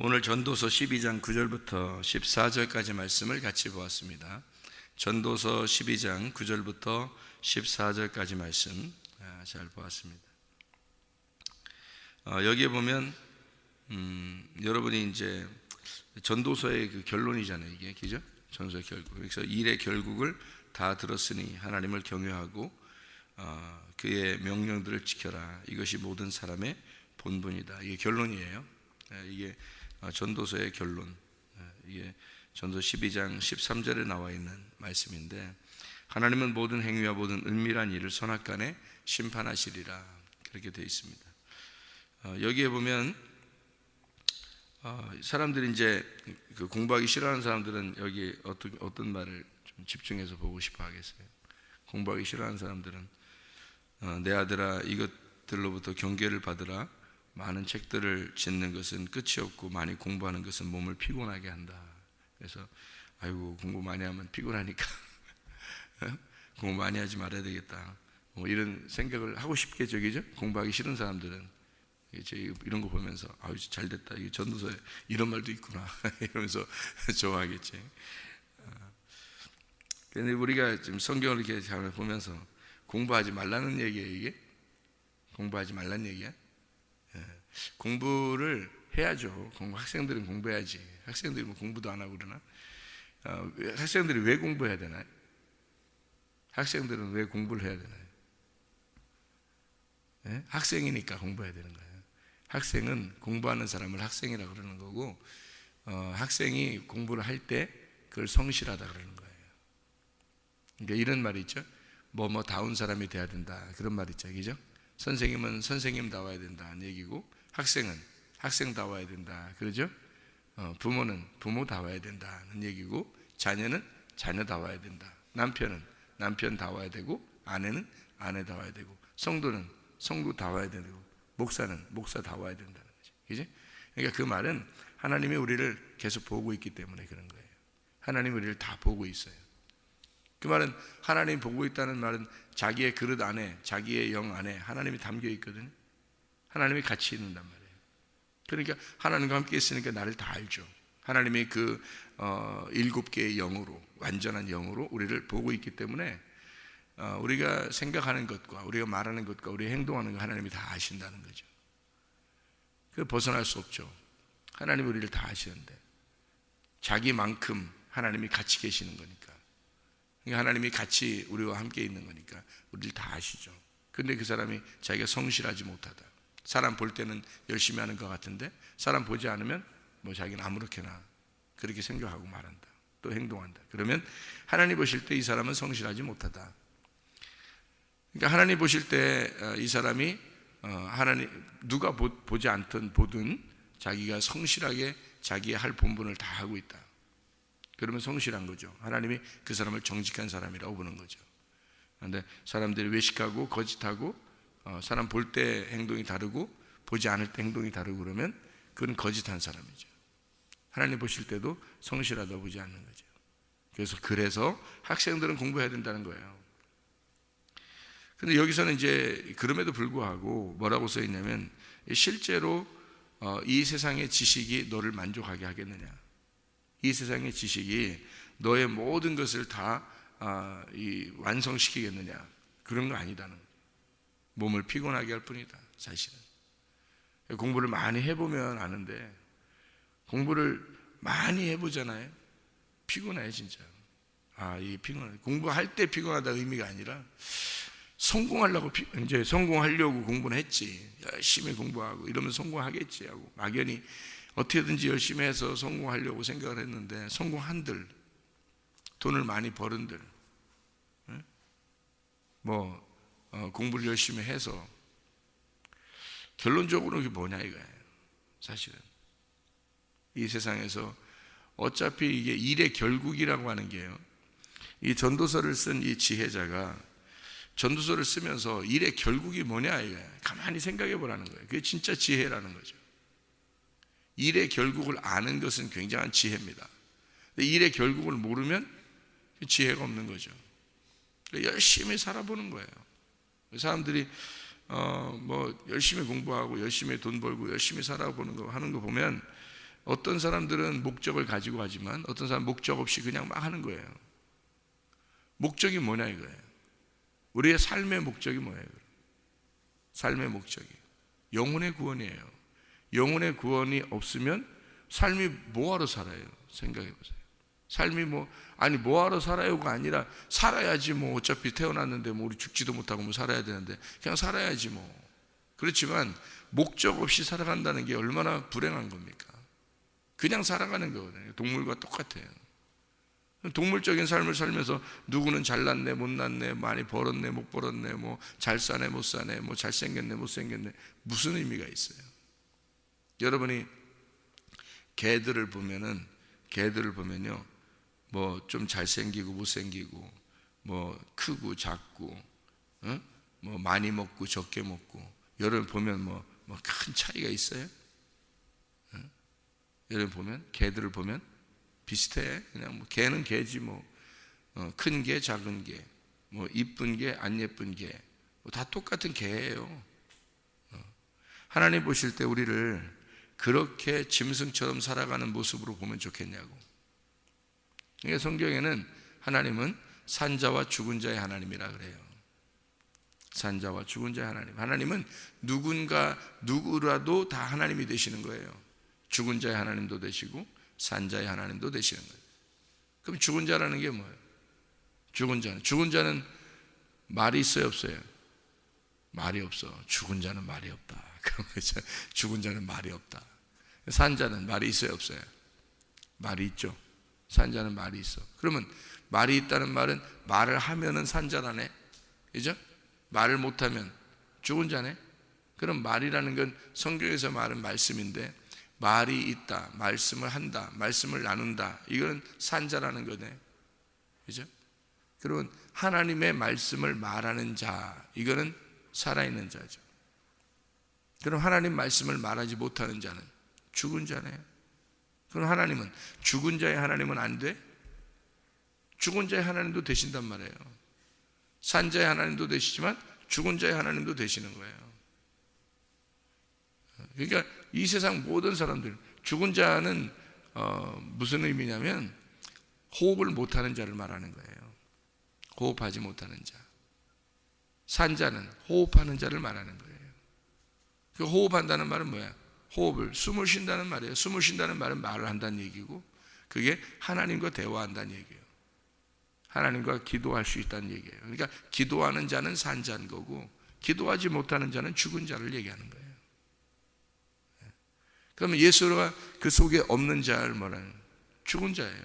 오늘 전도서 12장 9절부터 14절까지 말씀을 같이 보았습니다. 전도서 12장 9절부터 14절까지 말씀 잘 보았습니다. 여기에 보면 여러분이 이제 전도서의 그 결론이잖아요, 이게, 그죠? 전도서의 결국. 그래서 일의 결국을 다 들었으니 하나님을 경외하고 그의 명령들을 지켜라. 이것이 모든 사람의 본분이다. 이게 결론이에요. 이게 전도서의 결론. 이게 전도 12장 13절에 나와 있는 말씀인데, 하나님은 모든 행위와 모든 은밀한 일을 선악간에 심판하시리라, 그렇게 되어 있습니다. 여기에 보면 사람들이 이제 그 공부하기 싫어하는 사람들은 여기 어떤 말을 좀 집중해서 보고 싶어 하겠어요. 공부하기 싫어하는 사람들은 내 아들아, 이것들로부터 경계를 받으라. 많은 책들을 짓는 것은 끝이 없고 많이 공부하는 것은 몸을 피곤하게 한다. 그래서 아이고, 공부 많이 하면 피곤하니까 공부 많이 하지 말아야 되겠다, 뭐 이런 생각을 하고 싶겠죠, 그죠? 공부하기 싫은 사람들은 이런 거 보면서 아유, 잘 됐다, 이 전도서에 이런 말도 있구나 이러면서 좋아하겠지. 그런데 우리가 지금 성경을 이렇게 잘 보면서 공부하지 말라는 얘기예요, 이게? 공부하지 말라는 얘기야? 공부를 해야죠. 학생들은 공부해야지. 학생들이 뭐 공부도 안 하고 그러나? 학생들이 왜 공부해야 되나요? 학생들은 왜 공부를 해야 되나요? 학생이니까 공부해야 되는 거예요. 학생은 공부하는 사람을 학생이라고 그러는 거고, 학생이 공부를 할 때 그걸 성실하다 그러는 거예요. 그러니까 이런 말이 있죠. 뭐다운 사람이 돼야 된다, 그런 말 있죠, 그죠? 선생님은 선생님다워야 된다는 얘기고, 학생은 학생다워야 된다, 그러죠? 부모는 부모다워야 된다는 얘기고, 자녀는 자녀다워야 된다, 남편은 남편다워야 되고, 아내는 아내다워야 되고, 성도는 성도다워야 되고, 목사는 목사다워야 된다는 거죠, 그죠? 그러니까 그 말은 하나님이 우리를 계속 보고 있기 때문에 그런 거예요. 하나님이 우리를 다 보고 있어요. 그 말은, 하나님이 보고 있다는 말은 자기의 그릇 안에, 자기의 영 안에 하나님이 담겨 있거든요. 하나님이 같이 있는단 말이에요. 그러니까 하나님과 함께 있으니까 나를 다 알죠. 하나님이 그 7개의 영으로, 완전한 영으로 우리를 보고 있기 때문에 우리가 생각하는 것과 우리가 말하는 것과 우리가 행동하는 거 하나님이 다 아신다는 거죠. 그 벗어날 수 없죠. 하나님이 우리를 다 아시는데, 자기만큼 하나님이 같이 계시는 거니까. 그러니까 하나님이 같이 우리와 함께 있는 거니까 우리를 다 아시죠. 근데 그 사람이 자기가 성실하지 못하다, 사람 볼 때는 열심히 하는 것 같은데 사람 보지 않으면 뭐 자기는 아무렇게나 그렇게 생각하고 말한다, 또 행동한다. 그러면 하나님 보실 때 이 사람은 성실하지 못하다. 그러니까 하나님 보실 때 이 사람이 하나님 누가 보지 않든 보든 자기가 성실하게 자기의 할 본분을 다 하고 있다. 그러면 성실한 거죠. 하나님이 그 사람을 정직한 사람이라고 보는 거죠. 그런데 사람들이 외식하고 거짓하고 사람 볼 때 행동이 다르고 보지 않을 때 행동이 다르고 그러면 그건 거짓한 사람이죠. 하나님 보실 때도 성실하다고 보지 않는 거죠. 그래서 학생들은 공부해야 된다는 거예요. 근데 여기서는 이제 그럼에도 불구하고 뭐라고 써 있냐면, 실제로 이 세상의 지식이 너를 만족하게 하겠느냐, 이 세상의 지식이 너의 모든 것을 다 완성시키겠느냐, 그런 거 아니다는 거예요. 몸을 피곤하게 할 뿐이다, 사실은. 공부를 많이 해보면 아는데, 공부를 많이 해보잖아요. 피곤해, 진짜. 이 피곤해. 공부할 때 피곤하다 의미가 아니라, 이제 성공하려고 공부는 했지. 열심히 공부하고 이러면 성공하겠지 하고 막연히 어떻게든지 열심히 해서 성공하려고 생각을 했는데, 성공한들, 돈을 많이 벌은들, 공부를 열심히 해서 결론적으로 그게 뭐냐 이거예요. 사실은 이 세상에서 어차피 이게 일의 결국이라고 하는 게요, 이 전도서를 쓴 이 지혜자가 전도서를 쓰면서 일의 결국이 뭐냐 이거예요. 가만히 생각해 보라는 거예요. 그게 진짜 지혜라는 거죠. 일의 결국을 아는 것은 굉장한 지혜입니다. 일의 결국을 모르면 지혜가 없는 거죠. 열심히 살아보는 거예요. 사람들이 열심히 공부하고 열심히 돈 벌고 열심히 살아보는 거 하는 거 보면 어떤 사람들은 목적을 가지고 하지만 어떤 사람은 목적 없이 그냥 막 하는 거예요. 목적이 뭐냐 이거예요. 우리의 삶의 목적이 뭐예요? 삶의 목적이 영혼의 구원이에요. 영혼의 구원이 없으면 삶이 뭐하러 살아요? 생각해 보세요. 삶이 뭐하러 살아요가 아니라 살아야지 뭐 어차피 태어났는데 뭐 우리 죽지도 못하고 뭐 살아야 되는데 그냥 살아야지 뭐. 그렇지만 목적 없이 살아간다는 게 얼마나 불행한 겁니까? 그냥 살아가는 거거든요. 동물과 똑같아요. 동물적인 삶을 살면서 누구는 잘났네 못났네 많이 벌었네 못 벌었네 뭐 잘 사네 못 사네 뭐 잘생겼네 못생겼네 무슨 의미가 있어요? 여러분이 개들을 보면요 뭐 좀 잘생기고 못생기고 뭐 크고 작고 뭐 많이 먹고 적게 먹고 여러분 보면 뭐 큰 차이가 있어요? 여러분 보면 개들을 보면 비슷해. 그냥 뭐 개는 개지 뭐 큰 개 작은 개 뭐 이쁜 개 안 예쁜 개 다 똑같은 개예요. 하나님 보실 때 우리를 그렇게 짐승처럼 살아가는 모습으로 보면 좋겠냐고. 그러니까 성경에는 하나님은 산자와 죽은 자의 하나님이라 그래요. 산자와 죽은 자의 하나님. 하나님은 누구라도 다 하나님이 되시는 거예요. 죽은 자의 하나님도 되시고 산자의 하나님도 되시는 거예요. 그럼 죽은 자라는 게 뭐예요? 죽은 자는 말이 있어요 없어요? 말이 없어. 죽은 자는 말이 없다. 죽은 자는 말이 없다. 산자는 말이 있어요 없어요? 말이 있죠. 산자는 말이 있어. 그러면 말이 있다는 말은 말을 하면은 산자라네. 그죠? 말을 못하면 죽은 자네. 그럼 말이라는 건 성경에서 말은 말씀인데 말이 있다, 말씀을 한다, 말씀을 나눈다, 이거는 산자라는 거네. 그죠? 그러면 하나님의 말씀을 말하는 자, 이거는 살아있는 자죠. 그럼 하나님 말씀을 말하지 못하는 자는 죽은 자네요. 그럼 하나님은 죽은 자의 하나님은 안 돼? 죽은 자의 하나님도 되신단 말이에요. 산자의 하나님도 되시지만 죽은 자의 하나님도 되시는 거예요. 그러니까 이 세상 모든 사람들, 죽은 자는 무슨 의미냐면 호흡을 못하는 자를 말하는 거예요. 호흡하지 못하는 자. 산자는 호흡하는 자를 말하는 거예요. 그 호흡한다는 말은 뭐야? 호흡을, 숨을 쉰다는 말이에요. 숨을 쉰다는 말은 말을 한다는 얘기고, 그게 하나님과 대화한다는 얘기예요. 하나님과 기도할 수 있다는 얘기예요. 그러니까 기도하는 자는 산자인 거고, 기도하지 못하는 자는 죽은 자를 얘기하는 거예요. 그러면 예수가 그 속에 없는 자를 뭐라는? 죽은 자예요.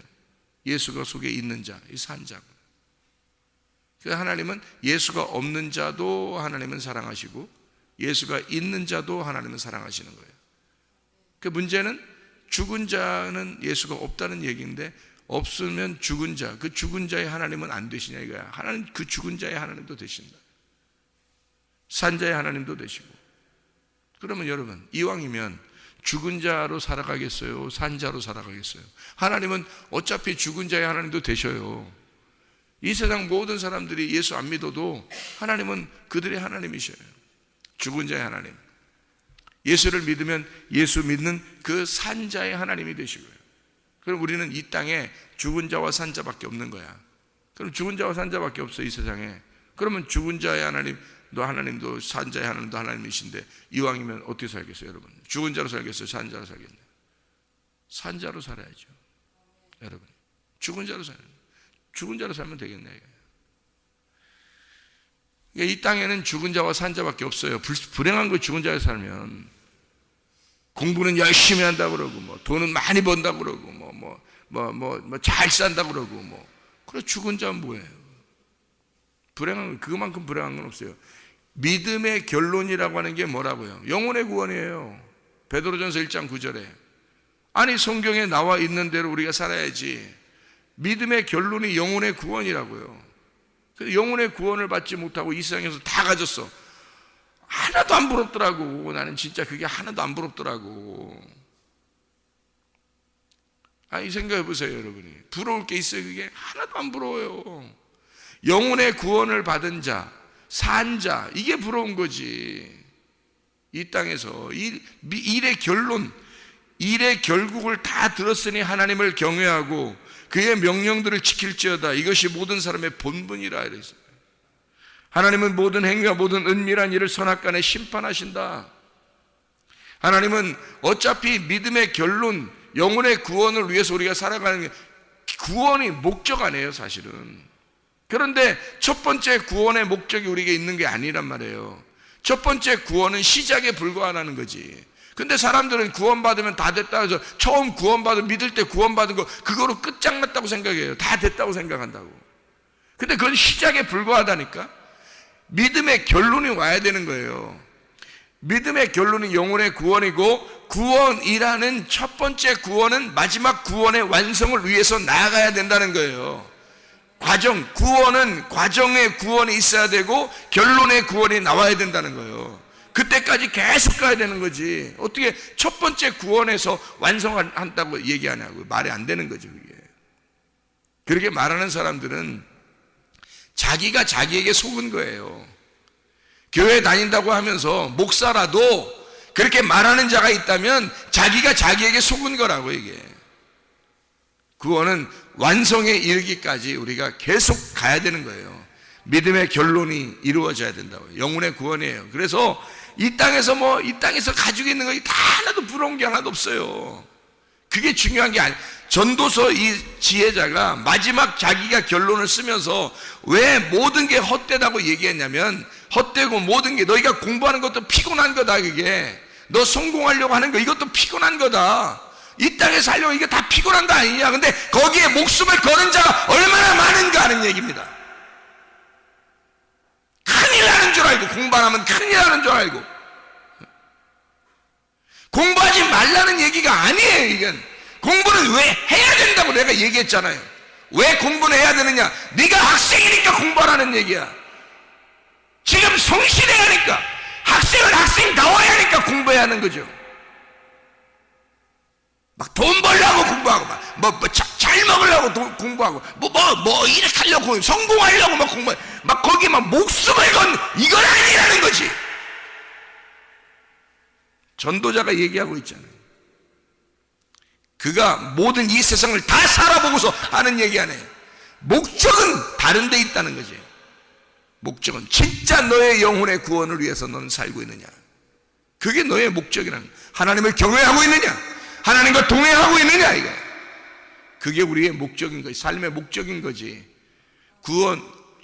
예수가 속에 있는 자, 이 산자고. 그래서 하나님은 예수가 없는 자도 하나님은 사랑하시고 예수가 있는 자도 하나님은 사랑하시는 거예요. 그 문제는 죽은 자는 예수가 없다는 얘기인데 없으면 죽은 자, 그 죽은 자의 하나님은 안 되시냐 이거야. 하나님 그 죽은 자의 하나님도 되신다. 산자의 하나님도 되시고. 그러면 여러분 이왕이면 죽은 자로 살아가겠어요? 산자로 살아가겠어요? 하나님은 어차피 죽은 자의 하나님도 되셔요. 이 세상 모든 사람들이 예수 안 믿어도 하나님은 그들의 하나님이셔요. 죽은 자의 하나님. 예수를 믿으면 예수 믿는 그 산자의 하나님이 되시고요. 그럼 우리는 이 땅에 죽은 자와 산자밖에 없는 거야. 그럼 죽은 자와 산자밖에 없어 이 세상에. 그러면 죽은 자의 하나님도 하나님도 산자의 하나님도 하나님이신데 이왕이면 어떻게 살겠어요 여러분? 죽은 자로 살겠어요? 산자로 살겠나요? 산자로 살아야죠 여러분. 죽은 자로 살면 되겠네. 이 땅에는 죽은 자와 산자밖에 없어요. 불행한 거 죽은 자에 살면 공부는 열심히 한다고 그러고 뭐 돈은 많이 번다고 그러고 뭐 잘 산다고 그러고 뭐 그래 죽은 자는 뭐예요? 불행한 건 그만큼 불행한 건 없어요. 믿음의 결론이라고 하는 게 뭐라고요? 영혼의 구원이에요. 베드로전서 1장 9절에 아니 성경에 나와 있는 대로 우리가 살아야지. 믿음의 결론이 영혼의 구원이라고요. 영혼의 구원을 받지 못하고 이 세상에서 다 가졌어. 하나도 안 부럽더라고. 나는 진짜 그게 하나도 안 부럽더라고. 아니 생각해 보세요 여러분이. 부러울 게 있어요? 그게 하나도 안 부러워요. 영혼의 구원을 받은 자, 산 자, 이게 부러운 거지. 이 땅에서 일의 결론, 일의 결국을 다 들었으니 하나님을 경외하고 그의 명령들을 지킬지어다. 이것이 모든 사람의 본분이라 이랬어요. 하나님은 모든 행위와 모든 은밀한 일을 선악간에 심판하신다. 하나님은 어차피 믿음의 결론, 영혼의 구원을 위해서 우리가 살아가는 게 구원이 목적 아니에요, 사실은. 그런데 첫 번째 구원의 목적이 우리에게 있는 게 아니란 말이에요. 첫 번째 구원은 시작에 불과하다는 거지. 근데 사람들은 구원받으면 다 됐다 해서 처음 구원받은, 믿을 때 구원받은 거 그거로 끝장났다고 생각해요. 다 됐다고 생각한다고. 근데 그건 시작에 불과하다니까. 믿음의 결론이 와야 되는 거예요. 믿음의 결론은 영혼의 구원이고, 구원이라는 첫 번째 구원은 마지막 구원의 완성을 위해서 나아가야 된다는 거예요. 구원은 과정의 구원이 있어야 되고 결론의 구원이 나와야 된다는 거예요. 그때까지 계속 가야 되는 거지. 어떻게 첫 번째 구원에서 완성한다고 얘기하냐고. 말이 안 되는 거죠, 그게. 그렇게 말하는 사람들은 자기가 자기에게 속은 거예요. 교회 다닌다고 하면서 목사라도 그렇게 말하는 자가 있다면 자기가 자기에게 속은 거라고, 이게. 구원은 완성에 이르기까지 우리가 계속 가야 되는 거예요. 믿음의 결론이 이루어져야 된다고요. 영혼의 구원이에요. 그래서 이 땅에서 가지고 있는 거 다 하나도 부러운 게 하나도 없어요. 그게 중요한 게 아니에요. 전도서 이 지혜자가 마지막 자기가 결론을 쓰면서 왜 모든 게 헛되다고 얘기했냐면, 헛되고 모든 게 너희가 공부하는 것도 피곤한 거다. 그게 너 성공하려고 하는 거 이것도 피곤한 거다. 이 땅에 살려고 이게 다 피곤한 거 아니냐. 근데 거기에 목숨을 거는 자가 얼마나 많은가 하는 얘기입니다. 큰일 나는 줄 알고, 공부 안 하면 큰일 나는 줄 알고. 공부하지 말라는 얘기가 아니에요. 이건 공부는 왜 해야 된다고 내가 얘기했잖아요. 왜 공부는 해야 되느냐? 네가 학생이니까 공부하라는 얘기야. 지금 성실해야 하니까, 학생은 학생다워야 하니까 공부해야 하는 거죠. 막 돈 벌려고 공부하고, 잘 먹으려고 공부하고, 이렇게 하려고, 성공하려고 막 공부해. 막 거기에 막 목숨을 건, 이건 아니라는 거지. 전도자가 얘기하고 있잖아요. 그가 모든 이 세상을 다 살아보고서 하는 얘기 아니에요. 목적은 다른 데 있다는 거지. 목적은 진짜 너의 영혼의 구원을 위해서 너는 살고 있느냐. 그게 너의 목적이라는 거야. 하나님을 경외하고 있느냐, 하나님과 동행하고 있느냐, 이거. 그게 우리의 목적인 거지. 삶의 목적인 거지.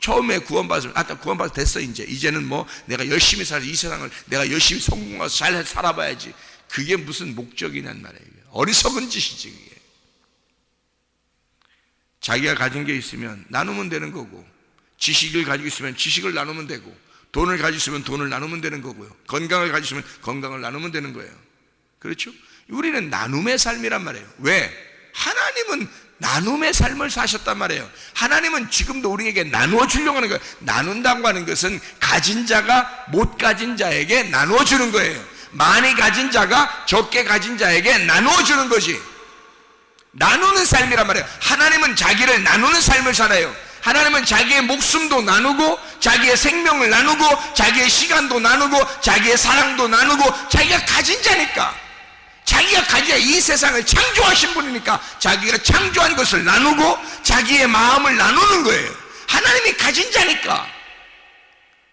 처음에 구원받았으면, 구원받아서 됐어. 이제는 내가 열심히 살아서 이 세상을 내가 열심히 성공해서 잘 살아봐야지. 그게 무슨 목적이냔 말이에요. 어리석은 짓이지, 그게. 자기가 가진 게 있으면 나누면 되는 거고, 지식을 가지고 있으면 지식을 나누면 되고, 돈을 가지고 있으면 돈을 나누면 되는 거고요. 건강을 가지고 있으면 건강을 나누면 되는 거예요. 그렇죠? 우리는 나눔의 삶이란 말이에요. 왜? 하나님은 나눔의 삶을 사셨단 말이에요. 하나님은 지금도 우리에게 나누어 주려고 하는 거예요. 나눈다고 하는 것은 가진 자가 못 가진 자에게 나누어 주는 거예요. 많이 가진 자가 적게 가진 자에게 나누어 주는 거지. 나누는 삶이란 말이에요. 하나님은 자기를 나누는 삶을 살아요. 하나님은 자기의 목숨도 나누고, 자기의 생명을 나누고, 자기의 시간도 나누고, 자기의 사랑도 나누고, 자기가 가진 자니까, 자기가 가진 이 세상을 창조하신 분이니까 자기가 창조한 것을 나누고 자기의 마음을 나누는 거예요. 하나님이 가진 자니까.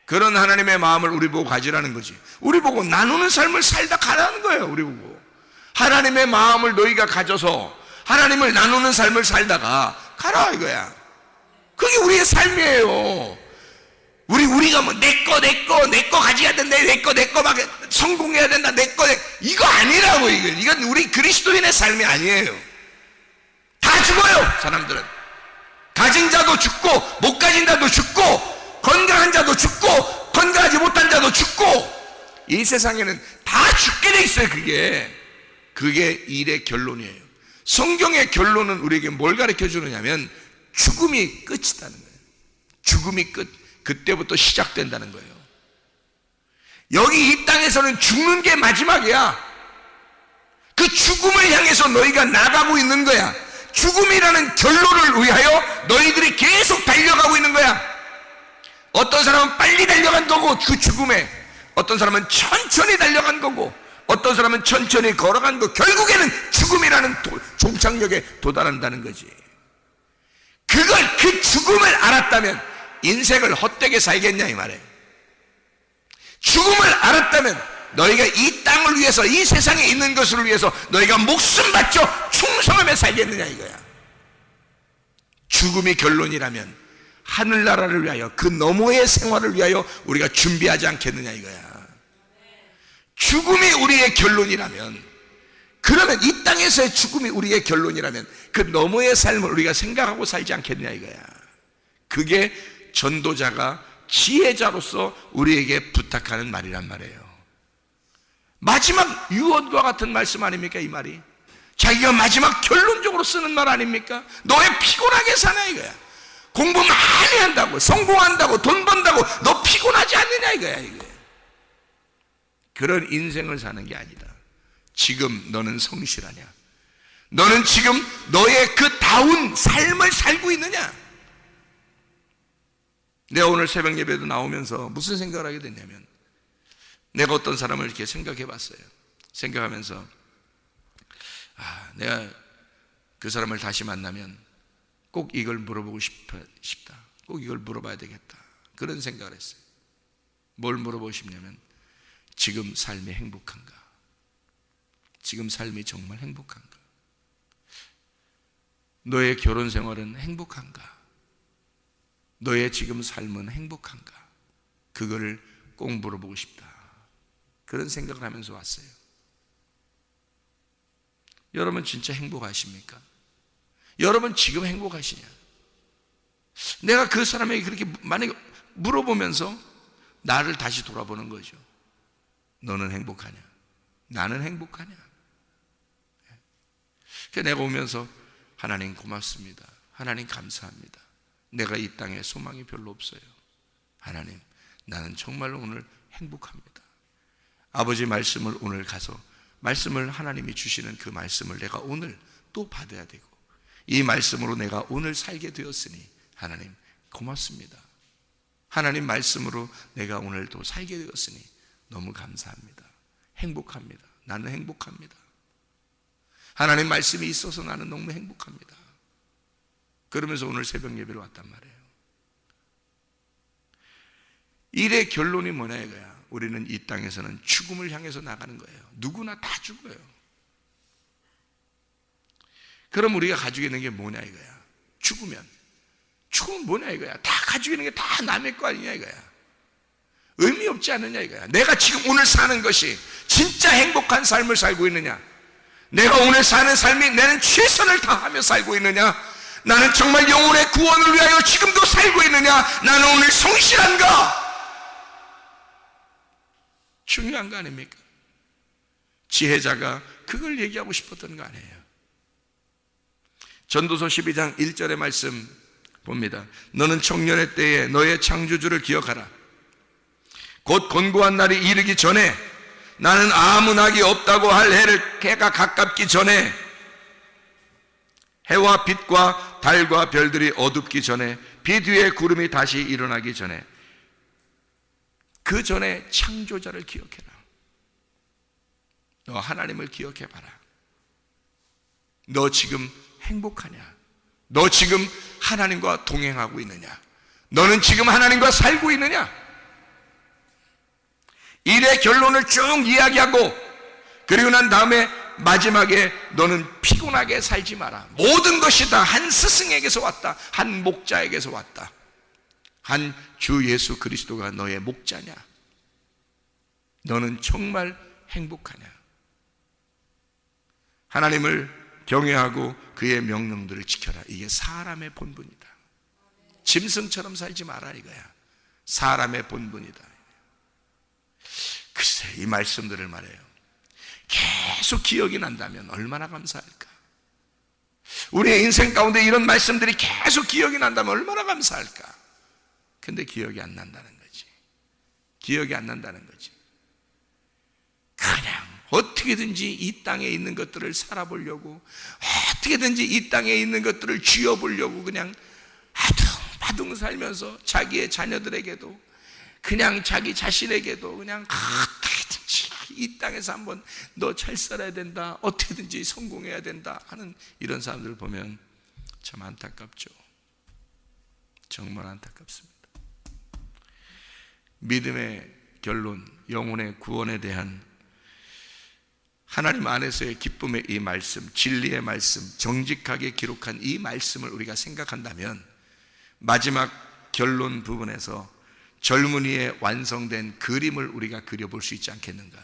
그런 하나님의 마음을 우리 보고 가지라는 거지. 우리 보고 나누는 삶을 살다 가라는 거예요. 우리 보고 하나님의 마음을 너희가 가져서 하나님을 나누는 삶을 살다가 가라, 이거야. 그게 우리의 삶이에요. 우리가 내 거 가져야 된다, 내 거 막 성공해야 된다, 이거 아니라고. 이건 우리 그리스도인의 삶이 아니에요. 다 죽어요, 사람들은. 가진 자도 죽고, 못 가진 자도 죽고, 건강한 자도 죽고, 건강하지 못한 자도 죽고, 이 세상에는 다 죽게 돼 있어요. 그게 일의 결론이에요. 성경의 결론은 우리에게 뭘 가르쳐 주느냐면 죽음이 끝이라는 거예요. 죽음이 끝. 그때부터 시작된다는 거예요. 여기 이 땅에서는 죽는 게 마지막이야. 그 죽음을 향해서 너희가 나가고 있는 거야. 죽음이라는 결론을 위하여 너희들이 계속 달려가고 있는 거야. 어떤 사람은 빨리 달려간 거고 그 죽음에, 어떤 사람은 천천히 달려간 거고, 어떤 사람은 천천히 걸어간 거 결국에는 죽음이라는 종착역에 도달한다는 거지. 그 죽음을 알았다면 인생을 헛되게 살겠냐 이 말이에요. 죽음을 알았다면 너희가 이 땅을 위해서, 이 세상에 있는 것을 위해서 너희가 목숨 바쳐 충성하며 살겠느냐 이거야. 죽음이 결론이라면 하늘나라를 위하여, 그 너머의 생활을 위하여 우리가 준비하지 않겠느냐 이거야. 죽음이 우리의 결론이라면, 그러면 이 땅에서의 죽음이 우리의 결론이라면 그 너머의 삶을 우리가 생각하고 살지 않겠느냐 이거야. 그게 전도자가 지혜자로서 우리에게 부탁하는 말이란 말이에요. 마지막 유언과 같은 말씀 아닙니까 이 말이? 자기가 마지막 결론적으로 쓰는 말 아닙니까? 너 왜 피곤하게 사냐 이거야. 공부 많이 한다고, 성공한다고, 돈 번다고 너 피곤하지 않느냐 이거야. 이거야. 그런 인생을 사는 게 아니다. 지금 너는 성실하냐? 너는 지금 너의 그 다운 삶을 살고 있느냐? 내가 오늘 새벽 예배도 나오면서 무슨 생각을 하게 됐냐면, 내가 어떤 사람을 이렇게 생각해 봤어요. 생각하면서 내가 그 사람을 다시 만나면 꼭 이걸 물어보고 싶다. 꼭 이걸 물어봐야 되겠다. 그런 생각을 했어요. 뭘 물어보고 싶냐면, 지금 삶이 행복한가? 지금 삶이 정말 행복한가? 너의 결혼 생활은 행복한가? 너의 지금 삶은 행복한가? 그거를 꼭 물어보고 싶다. 그런 생각을 하면서 왔어요. 여러분 진짜 행복하십니까? 여러분 지금 행복하시냐? 내가 그 사람에게 그렇게 만약에 물어보면서 나를 다시 돌아보는 거죠. 너는 행복하냐? 나는 행복하냐? 그러니까 내가 오면서 하나님 고맙습니다. 하나님 감사합니다. 내가 이 땅에 소망이 별로 없어요. 하나님, 나는 정말 오늘 행복합니다. 아버지 말씀을 오늘 가서, 말씀을 하나님이 주시는 그 말씀을 내가 오늘 또 받아야 되고, 이 말씀으로 내가 오늘 살게 되었으니 하나님 고맙습니다. 하나님 말씀으로 내가 오늘 또 살게 되었으니 너무 감사합니다. 행복합니다. 나는 행복합니다. 하나님 말씀이 있어서 나는 너무 행복합니다. 그러면서 오늘 새벽 예배로 왔단 말이에요. 일의 결론이 뭐냐 이거야. 우리는 이 땅에서는 죽음을 향해서 나가는 거예요. 누구나 다 죽어요. 그럼 우리가 가지고 있는 게 뭐냐 이거야. 죽으면 뭐냐 이거야. 다 가지고 있는 게 다 남의 거 아니냐 이거야. 의미 없지 않느냐 이거야. 내가 지금 오늘 사는 것이 진짜 행복한 삶을 살고 있느냐? 내가 오늘 사는 삶이 나는 최선을 다하며 살고 있느냐? 나는 정말 영혼의 구원을 위하여 지금도 살고 있느냐? 나는 오늘 성실한가? 중요한 거 아닙니까? 지혜자가 그걸 얘기하고 싶었던 거 아니에요. 전도서 12장 1절의 말씀 봅니다. 너는 청년의 때에 너의 창조주를 기억하라. 곧 곤고한 날이 이르기 전에, 나는 아무 낙이 없다고 할 해가 가깝기 전에, 해와 빛과 달과 별들이 어둡기 전에, 빛 위에 구름이 다시 일어나기 전에, 그 전에 창조자를 기억해라. 너 하나님을 기억해봐라. 너 지금 행복하냐? 너 지금 하나님과 동행하고 있느냐? 너는 지금 하나님과 살고 있느냐? 일의 결론을 쭉 이야기하고, 그리고 난 다음에 마지막에 너는 피곤하게 살지 마라. 모든 것이 다 한 스승에게서 왔다. 한 목자에게서 왔다. 한 주 예수 그리스도가 너의 목자냐? 너는 정말 행복하냐? 하나님을 경외하고 그의 명령들을 지켜라. 이게 사람의 본분이다. 짐승처럼 살지 마라 이거야. 사람의 본분이다. 글쎄, 이 말씀들을 말해요. 계속 기억이 난다면 얼마나 감사할까? 우리의 인생 가운데 이런 말씀들이 계속 기억이 난다면 얼마나 감사할까? 근데 기억이 안 난다는 거지. 기억이 안 난다는 거지. 그냥 어떻게든지 이 땅에 있는 것들을 살아보려고, 어떻게든지 이 땅에 있는 것들을 쥐어보려고 그냥 아둥바둥 살면서 자기의 자녀들에게도, 그냥 자기 자신에게도 그냥 어떻게든지 이 땅에서 한번 너 잘 살아야 된다, 어떻게든지 성공해야 된다 하는 이런 사람들을 보면 참 안타깝죠. 정말 안타깝습니다. 믿음의 결론, 영혼의 구원에 대한 하나님 안에서의 기쁨의 이 말씀, 진리의 말씀, 정직하게 기록한 이 말씀을 우리가 생각한다면 마지막 결론 부분에서 젊은이의 완성된 그림을 우리가 그려볼 수 있지 않겠는가?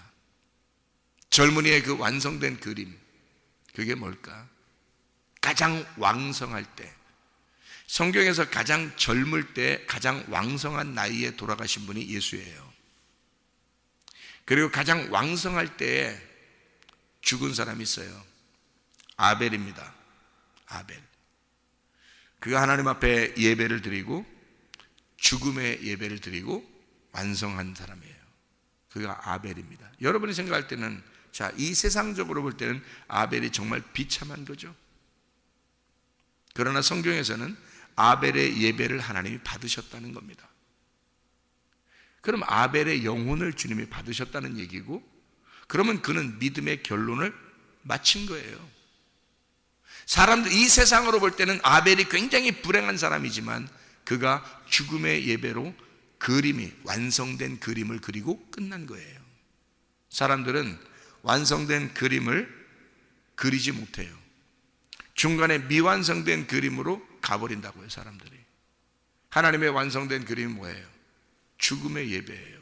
젊은이의 그 완성된 그림, 그게 뭘까? 가장 왕성할 때, 성경에서 가장 젊을 때 가장 왕성한 나이에 돌아가신 분이 예수예요. 그리고 가장 왕성할 때에 죽은 사람이 있어요. 아벨입니다. 아벨. 그가 하나님 앞에 예배를 드리고 죽음의 예배를 드리고 완성한 사람이에요. 그가 아벨입니다. 여러분이 생각할 때는, 자, 이 세상적으로 볼 때는 아벨이 정말 비참한 거죠. 그러나 성경에서는 아벨의 예배를 하나님이 받으셨다는 겁니다. 그럼 아벨의 영혼을 주님이 받으셨다는 얘기고, 그러면 그는 믿음의 결론을 마친 거예요. 사람들, 이 세상으로 볼 때는 아벨이 굉장히 불행한 사람이지만 그가 죽음의 예배로 그림이, 완성된 그림을 그리고 끝난 거예요. 사람들은 완성된 그림을 그리지 못해요. 중간에 미완성된 그림으로 가버린다고요, 사람들이. 하나님의 완성된 그림이 뭐예요? 죽음의 예배예요.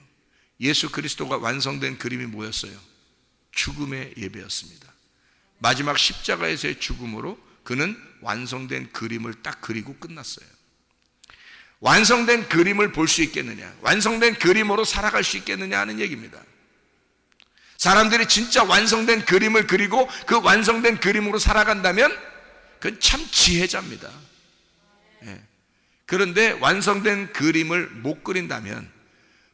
예수 그리스도가 완성된 그림이 뭐였어요? 죽음의 예배였습니다. 마지막 십자가에서의 죽음으로 그는 완성된 그림을 딱 그리고 끝났어요. 완성된 그림을 볼 수 있겠느냐, 완성된 그림으로 살아갈 수 있겠느냐 하는 얘기입니다. 사람들이 진짜 완성된 그림을 그리고 그 완성된 그림으로 살아간다면 그건 참 지혜자입니다. 그런데 완성된 그림을 못 그린다면,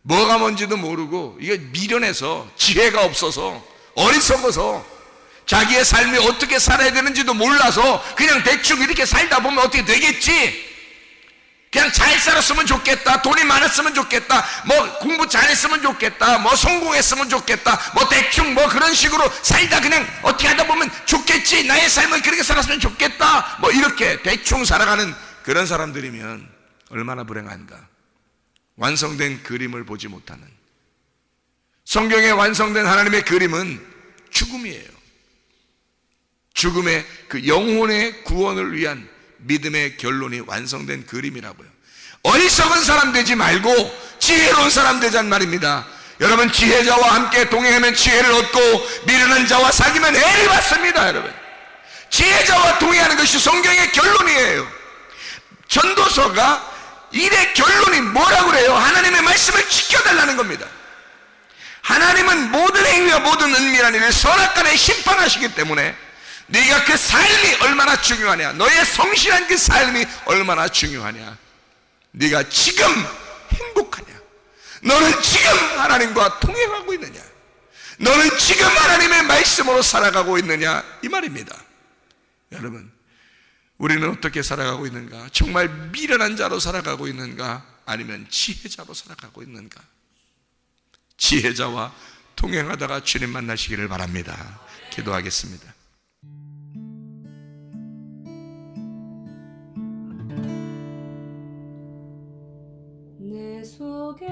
뭐가 뭔지도 모르고 이게 미련해서, 지혜가 없어서, 어리석어서, 자기의 삶이 어떻게 살아야 되는지도 몰라서 그냥 대충 이렇게 살다 보면 어떻게 되겠지? 그냥 잘 살았으면 좋겠다, 돈이 많았으면 좋겠다, 뭐 공부 잘했으면 좋겠다, 뭐 성공했으면 좋겠다, 뭐 대충 뭐 그런 식으로 살다 그냥 어떻게 하다 보면 좋겠지, 나의 삶은 그렇게 살았으면 좋겠다, 뭐 이렇게 대충 살아가는 그런 사람들이면 얼마나 불행한가. 완성된 그림을 보지 못하는, 성경에 완성된 하나님의 그림은 죽음이에요. 죽음의 그 영혼의 구원을 위한 믿음의 결론이 완성된 그림이라고요. 어리석은 사람 되지 말고 지혜로운 사람 되자는 말입니다. 여러분, 지혜자와 함께 동행하면 지혜를 얻고 미련한 자와 사귀면 애를 받습니다. 여러분, 지혜자와 동행하는 것이 성경의 결론이에요. 전도서가 일의 결론이 뭐라고 그래요? 하나님의 말씀을 지켜달라는 겁니다. 하나님은 모든 행위와 모든 은밀한 일을 선악간에 심판하시기 때문에 네가 그 삶이 얼마나 중요하냐, 너의 성실한 그 삶이 얼마나 중요하냐, 네가 지금 행복하냐, 너는 지금 하나님과 통행하고 있느냐, 너는 지금 하나님의 말씀으로 살아가고 있느냐, 이 말입니다. 여러분, 우리는 어떻게 살아가고 있는가? 정말 미련한 자로 살아가고 있는가? 아니면 지혜자로 살아가고 있는가? 지혜자와 동행하다가 주님 만나시기를 바랍니다. 기도하겠습니다. 내 속에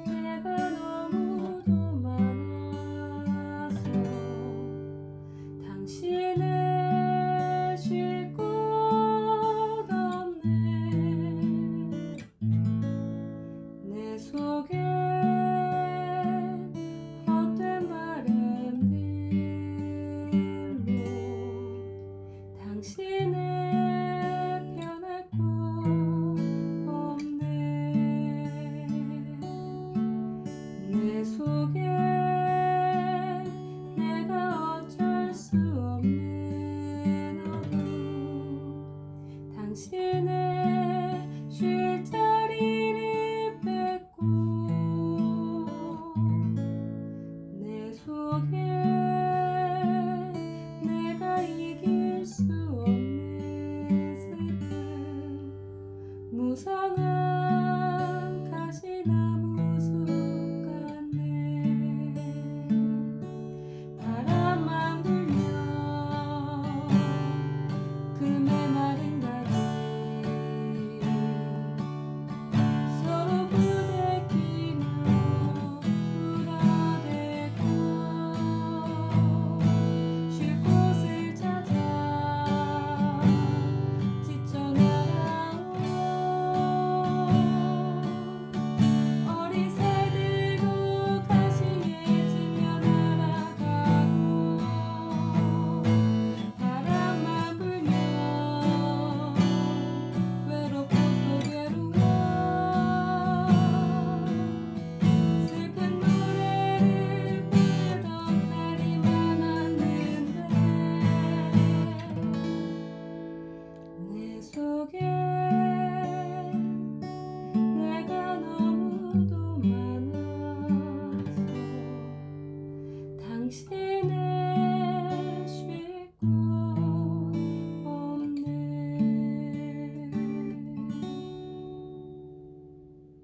내가 너무도 많아서 당신을 쉴 곳 없네. 내 속에 헛된 바램들 내 속에 내가 너무도 많아서 당신